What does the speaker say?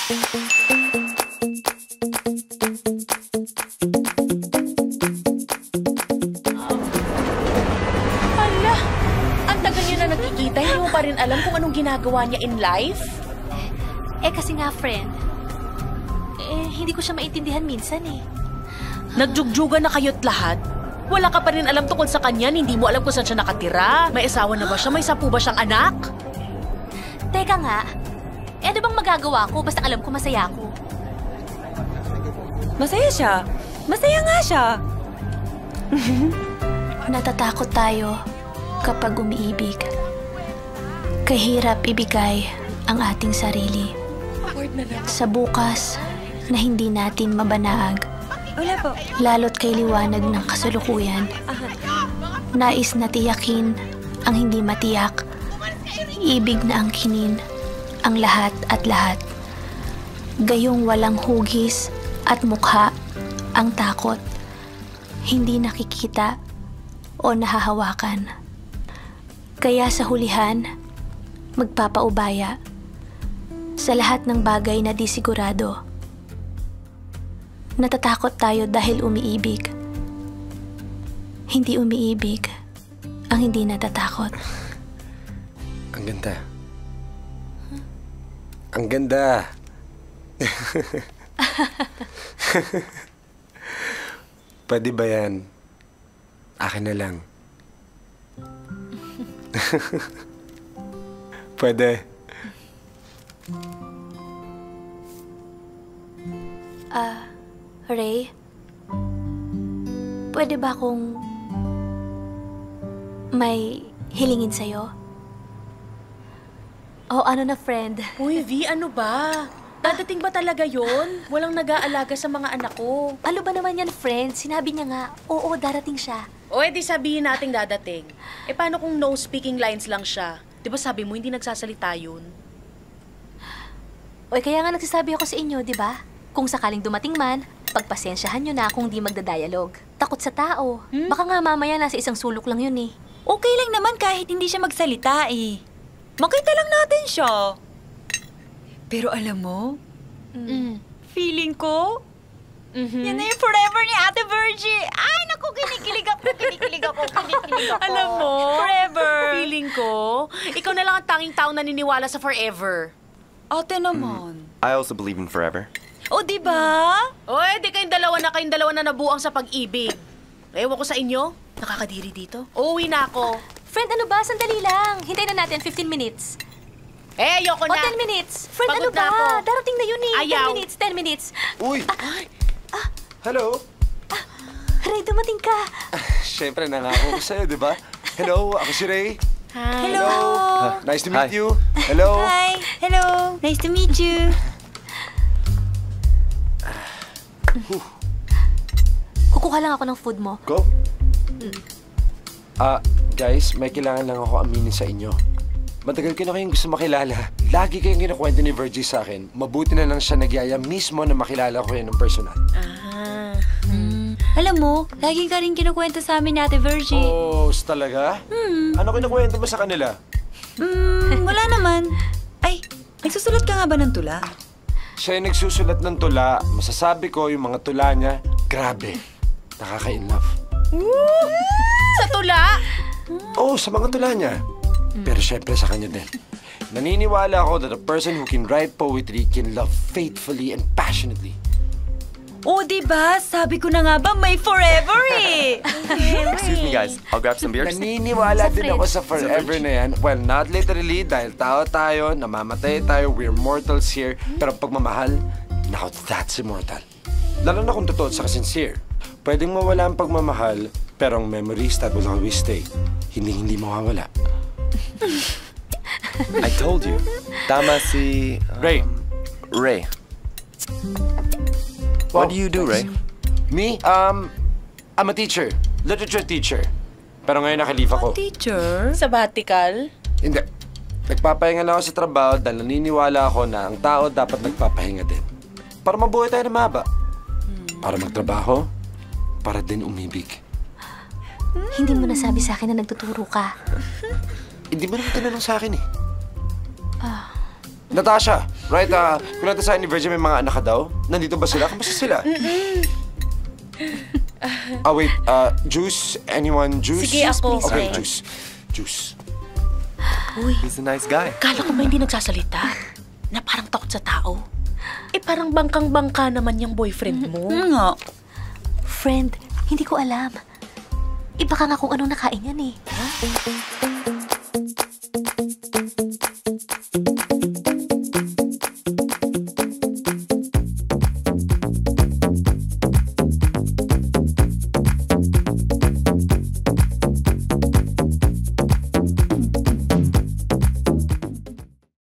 Hala, ang tagal niyo na nagkikita, hindi mo pa rin alam kung anong ginagawa niya in life? Kasi nga, friend, hindi ko siya maintindihan minsan eh. Nagjugjugan na kayo't lahat? Wala ka pa rin alam tungkol sa kanya, hindi mo alam kung saan siya nakatira. May asawa na ba siya? May 10 ba siyang anak? Teka nga, ano bang magagawa ko basta alam ko masaya ako? Masaya siya. Masaya nga siya. Natatakot tayo kapag umiibig. Kahirap ibigay ang ating sarili sa bukas na hindi natin mabanaag. Wala po. Lalo't kay liwanag ng kasulukuyan. Nais na tiyakin ang hindi matiyak. Ibig na angkinin ang lahat at lahat. Gayong walang hugis at mukha ang takot. Hindi nakikita o nahahawakan. Kaya sa hulihan, magpapaubaya sa lahat ng bagay na di sigurado. Natatakot tayo dahil umiibig. Hindi umiibig ang hindi natatakot. Ang ganda. Ang ganda. Pwede ba yan? Akin na lang. Pwede. Ray, pwede ba akong may hilingin sa'yo? O ano na, friend? Uy, V, ano ba? Dadating ba talaga yon? Walang nag-aalaga sa mga anak ko. Ano ba naman yan, friend? Sinabi niya nga, oo, darating siya. O, edi sabihin nating dadating. Paano kung no speaking lines lang siya? Di ba sabi mo, hindi nagsasalita yun? O, kaya nga nagsasabi ako sa inyo, di ba? Kung sakaling dumating man, pagpasensyahan nyo na kung di magdadialog. Takot sa tao. Baka nga mamaya nasa isang sulok lang yun eh. Okay lang naman kahit hindi siya magsalita eh. Makita lang natin siya. Pero alam mo, feeling ko, yan na yung forever ni Ate Virgie. Ay, naku, kinikilig ako. Alam mo, Forever. feeling ko, ikaw na lang ang tanging tao naniniwala sa forever. Ate naman. I also believe in forever. O, diba? O, di kayong dalawa na nabuang sa pag-ibig. Ewan ko sa inyo, nakakadiri dito. Uuwi na ako. Friend, ano ba? Sandali lang. Hintayin na natin 15 minutes. Ayoko O, na. 10 minutes. Friend, Pagod ano na ba? ako. Darating na yun eh. Ayaw. 10 minutes, 10 minutes. Uy! Hello? Ray, dumating ka. Siyempre, nangako ko sa'yo, di ba? Hello, ako si Ray. Hi. Hello. Nice to meet Hi. you. Hello. Hi. Hello. Nice to meet you. Kukuha lang ako ng food mo. Go. Guys, may kailangan lang ako aminin sa inyo. Matagal ko na kayong gusto makilala. Lagi kayong kinukwento ni Virgie sa akin. Mabuti na lang siya nagyaya mismo na makilala ko yan ng personal. Alam mo, laging ka rin kinukwento sa amin ni Ate Virgie. Oh, talaga? Ano kinukwento mo sa kanila? Wala naman. Ay, nagsusulat ka nga ba ng tula? Siya yung nagsusulat ng tula. Masasabi ko, yung mga tula niya, grabe. Nakaka-inlove. Sa tula? Oo, sa mga tula niya. Pero syempre sa kanya din. Naniniwala ako that a person who can write poetry can love faithfully and passionately. O, diba? Sabi ko na nga ba, may forever eh. Excuse me, guys. I'll grab some beers. Naniniwala Sa din ako sa fridge. forever na yan. Well, not literally, dahil tao tayo, namamatay tayo, we're mortals here. Pero pagmamahal, now that's immortal. Lalo na kung totoo at saka sincere. Pwedeng mawala ang pagmamahal, pero ang memories that will always stay, hindi mawawala. I told you. Tama si... Ray. Ray. What do you do, Ray? Me? I'm a teacher. Literature teacher. Pero ngayon nakalive ako. Teacher? Sabbatical? Hindi. Nagpapahinga lang ako sa trabaho dahil naniniwala ako na ang tao dapat nagpapahinga din. Para mabuhay tayo na mahaba. Para magtrabaho, para din umibig. Hindi mo nasabi sa akin na nagtuturo ka. Hindi mo naman tinanong sa akin eh. Natasha, right, kung Natasha ni Virgin may mga anak ka daw, nandito ba sila? Kamusta sila? Wait, juice? Anyone juice? Sige, ako. Okay, Ray. Juice. He's a nice guy. Kala ko ba hindi nagsasalita? Na parang takot sa tao. Parang bangkang-bangka naman yung boyfriend mo. Nga. Friend, hindi ko alam. Iba ka nga kung anong nakain yan eh.